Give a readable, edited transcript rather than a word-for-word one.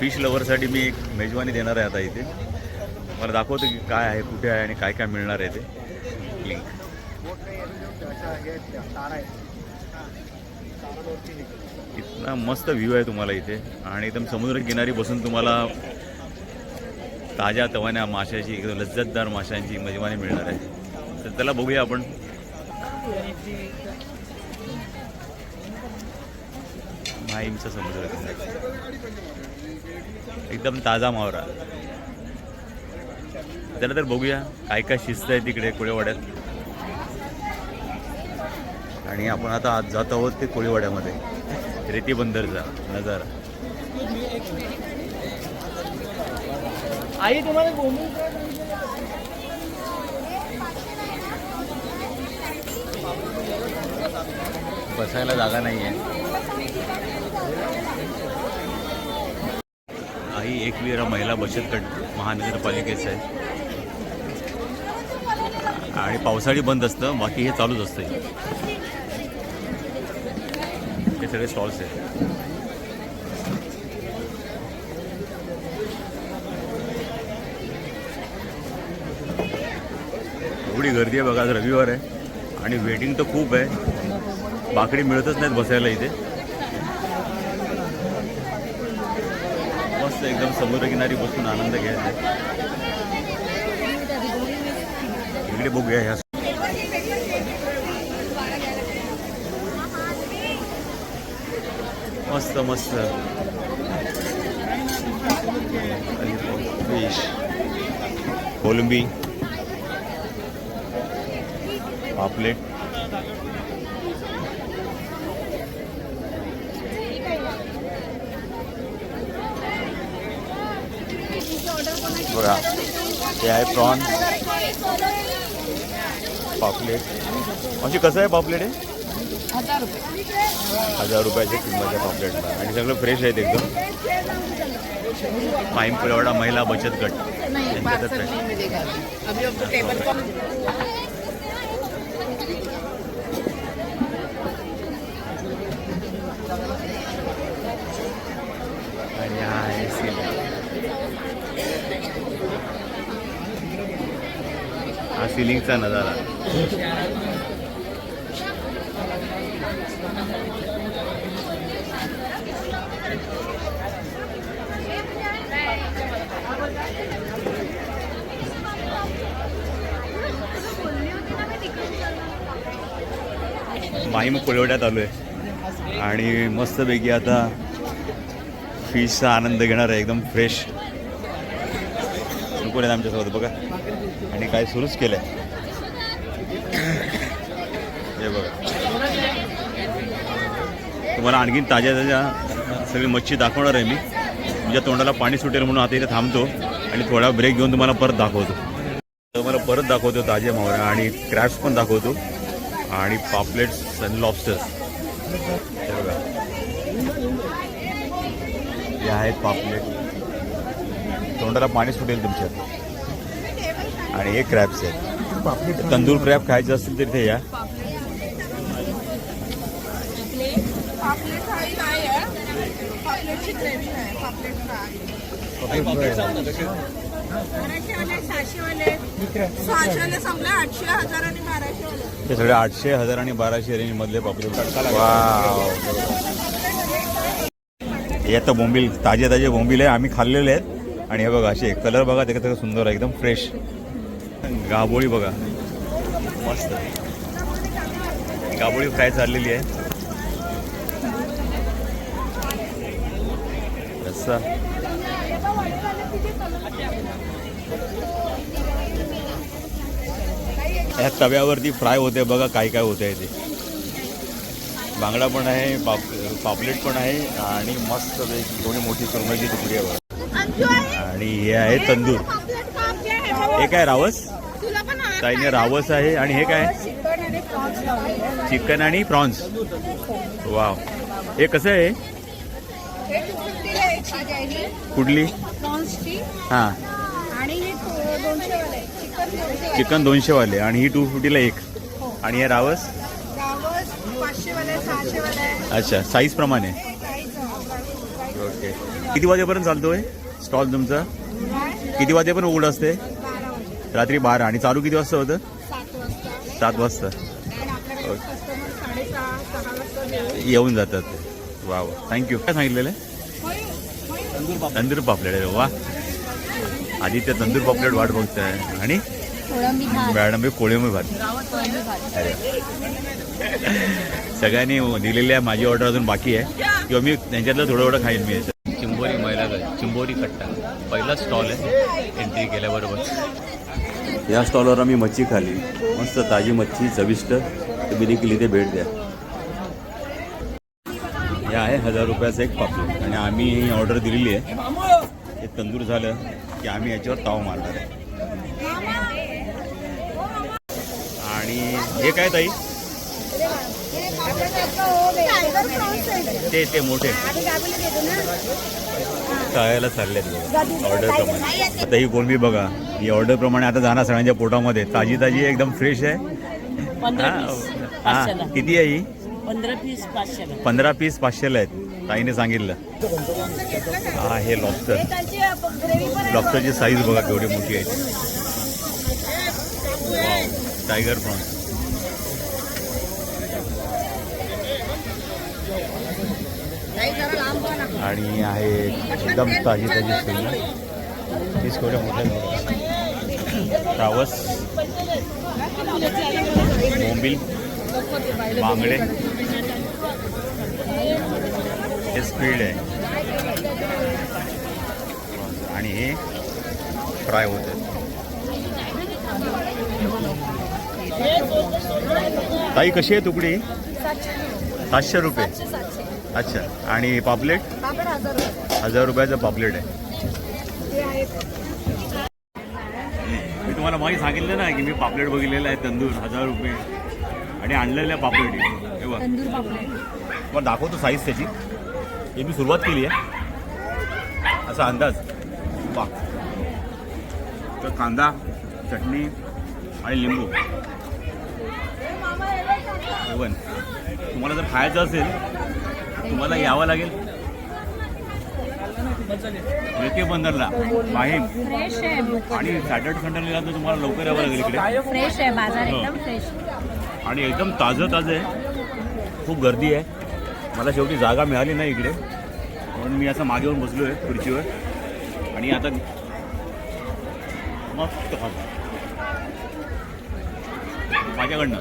Fish लवरसाठी मी एक मेजवानी देणार आहे आता इथे. मला दाखवतो की काय आहे, कुठे आहे आणि काय काय मिळणार आहे ते. लिंक. इतना मस्त व्ह्यू आहे तुम्हाला इथे आणि एकदम समुद्र किनारी बसून तुम्हाला ताज्या तवान्या माशाची, एकदम लज्जतदार माशांची मेजवानी मिळणार आहे. तर त्याला बघूया आपण. माहीमचा समुद्र एकदम ताजा मावरा. त्याला तर बघूया काय काय शिस्त आहे तिकडे कोळीवाड्यात. आणि आपण आता आज जात आहोत ते कोळीवाड्यामध्ये. रेती बंदरचा नजारा. आई तुम्हाला बसायला जागा नाही आहे. आई एकवीरा महिला बचत गट महानगरपालिकेचं आहे आणि पावसाळी बंद असतं, बाकी हे चालूच असतं. हे सगळे स्टॉल्स आहेत. एवढी गर्दी आहे बघा. आज रविवार आहे आणि वेटिंग तर खूप आहे. बाकडी मिळतच नाहीत बसायला इथे. मस्त एकदम समुद्रकिनारी बसून आनंद घ्यायचा. इकडे बघूया ह्या. मस्त मस्त फिश, कोलंबी, पापलेट. बघा हे आहे प्रॉन, पापलेट. अशी कसं आहे पापलेट? आहे 1000 रुपयाच्या किंमतीच्या पापलेटला आणि सगळं फ्रेश आहेत एकदम. माहीम कोळीवाडा महिला बचत गट यांच्यातच आहे. आणि हा आहे हा सिलिंगचा नजारा. माहीम कोळीवाड्यात आलो आहे आणि मस्तपैकी आता फिशचा आनंद घेणार आहे. एकदम फ्रेश कोण आहेत आमच्यासोबत बघा. आणि काय सुरूच केलं आहे हे बघा. तुम्हाला आणखीन ताज्या ताज्या सगळी मच्छी दाखवणार आहे मी. तुमच्या तोंडाला पाणी सुटेल म्हणून आता इथे थांबतो आणि थोडा ब्रेक घेऊन तुम्हाला परत दाखवतो. तुम्हाला परत दाखवतो ताज्या मावऱ्या आणि क्रॅब्स पण दाखवतो आणि पापलेट्स आणि लॉबस्टर्स. हे बघा हे आहेत पापलेट. तोंडाला पाणी सुटेल तुमच्यात. आणि हे क्रॅब्स आहेत. तंदूर क्रॅब खायचे असतील तर इथे या. हे सगळे 800, 1000 आणि 1200 रेंज मधले पापलेट. हे आता बोंबील, ताजे ताजे बोंबील आहे. आम्ही खाल्लेले आहेत. आणि हे बघा असे कलर बघा ते कसं सुंदर आहे, एकदम फ्रेश. गाबोळी बघा मस्त. गाबोळी फ्राय चाललेली आहे. रस्सा. या तव्यावरती फ्राय होते बघा. काय काय होत आहे ते. बांगडा पण आहे, पापलेट पण आहे आणि मस्त थोडी मोठी सुरमईची तुकडी आहे बघा. आणि हे आहे तंदूर. हे काय रावस? ताईने रावस आहे. आणि हे काय? चिकन आणि प्रॉन्स. वाव. हे कसं आहे? कुठली? हां चिकन 200 वाले आणि ही 250 ला एक. आणि हे रावस? अच्छा साईज प्रमाणे. ओके. किती वाजेपर्यंत चालतोय स्टॉल तुमचा? किती वाजेपर्यंत उघड असते? रात्री 12. आणि चालू किती वाजता होतं? 7 वाजता येऊन जातात. वा वा, थँक्यू. काय सांगितलेलं आहे? तंदूर पापलेट आहे. वा, आदित्य तंदूर पापलेट वाट बघताय. आणि मॅडम कोळंबी भात. अरे सगळ्यांनी दिलेल्या माझी ऑर्डर अजून बाकी आहे किंवा मी त्यांच्यातलं थोडं खाईन मी. चिंबोरी महिला चिंबोरी कट्टा पहिला स्टॉल आहे एंट्री केल्याबरोबर. या स्टॉलवर आम्ही मच्छी खाली, मस्त ताजी मच्छी चविष्ट. तुम्ही देखील इथे भेट द्या. हे आहे 1000 रुपयाचं एक पापलेट. आणि आम्ही ही ऑर्डर दिलेली आहे. हे तंदूर झालं की आम्ही याच्यावर ताव मारणार आहे. आणि हे काय ताई? ते मोठे तळायला चालले ऑर्डर प्रमाणे. आता ही कोळंबी बघा, ही ऑर्डर प्रमाणे आता जाणार सगळ्यांच्या पोटामध्ये. ताजी ताजी एकदम फ्रेश आहे. हा, किती आहे ही? 15 पीस 500ला आहेत ताईने सांगितलं. हा, हे लॉबस्टरची साईज बघा केवढी मोठी आहे. Tiger prawns. आणि आहे एकदम ताजी ताजी सोय. तीच केवढ्या मोठ्या ट्रावस, बोंबील, बांगडे, हे स्पीड आहे. आणि हे फ्राय होते. ताई कशी आहे तुकडी? 700 रुपये. अच्छा. आणि पापलेट? 1000 रुपयाचं पापलेट आहे. मी तुम्हाला माहिती सांगितलं ना की मी पापलेट बघितलेलं आहे तंदूर 1000 रुपये. आणि आणलेल्या पापलेट हे बघ. पण दाखवतो साईज त्याची. हे मी सुरुवात केली आहे असा अंदाज. वा, तर कांदा, चटणी आणि लिंबू. इवन तुम्हाला जर खायचं असेल तुम्हाला यावं लागेल लेके बंदरला माहीम. आणि सॅटर्डे संडेला तर तुम्हाला लवकर यावं लागेल इकडे. फ्रेश आहे बाजार, एकदम फ्रेश आणि एकदम ताजं आहे. खूप गर्दी आहे. मला शेवटी जागा मिळाली नाही इकडे म्हणून मी असं मागे येऊन बसलो आहे खुर्चीवर. आणि आता मस्त माझ्याकडनं